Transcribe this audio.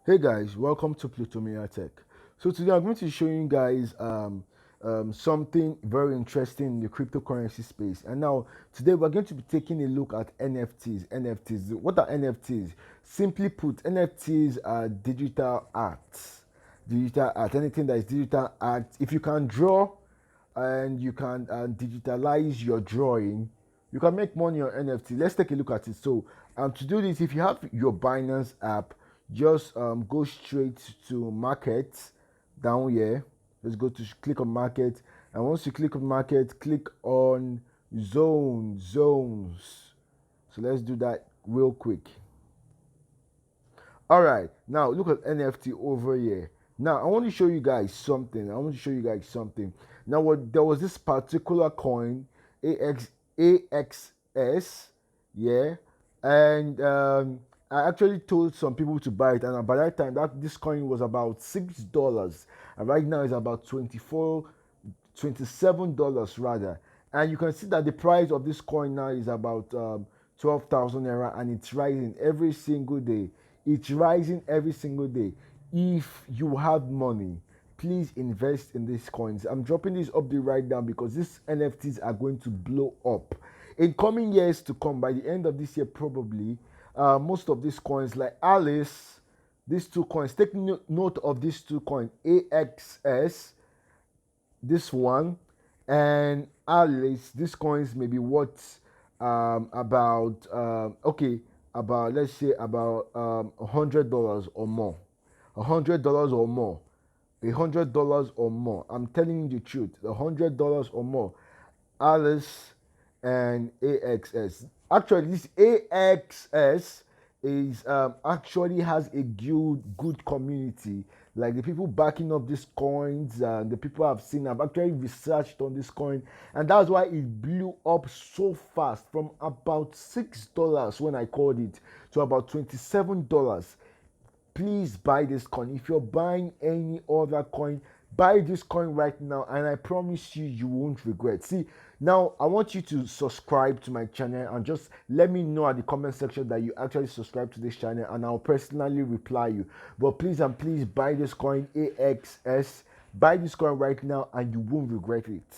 Hey guys, welcome to Plutomia Tech. So today I'm going to show you guys something very interesting in the cryptocurrency space. And now today we're going to be taking a look at NFTs. NFTs. What are NFTs? Simply put, NFTs are digital art. Digital art. Anything that is digital art. If you can draw and you can digitalize your drawing, you can make money on NFT. Let's take a look at it. So, to do this, if you have your Binance app, just go straight to market down here. Let's go to click on market, and once you click on market, click on zones. So let's do that real quick. All right, now look at NFT over here. Now I want to show you guys something. Now, there was this particular coin, AXS, yeah, and I actually told some people to buy it, and by that time, this coin was about $6, and right now it's about $27 rather. And you can see that the price of this coin now is about 12,000 naira, and it's rising every single day. It's rising every single day. If you have money, please invest in these coins. I'm dropping this update right now because these NFTs are going to blow up in coming years to come. By the end of this year, probably most of these coins, like Alice, these two coins, take note of these two coins, AXS, this one, and Alice. These coins may be worth about about, let's say, about $100 or more, $100 or more, $100 or more. I'm telling you the truth, $100 or more. Alice and AXS. Actually, this AXS is actually has a good community. Like the people backing up these coins, and the people I've seen, I've actually researched on this coin, and that's why it blew up so fast from about $6 when I called it to about $27. Please buy this coin. If you're buying any other coin, buy this coin right now, and I promise you, you won't regret. See, now I want you to subscribe to my channel and just let me know at the comment section that you actually subscribe to this channel, and I'll personally reply you. But please and please buy this coin, AXS. Buy this coin right now and you won't regret it.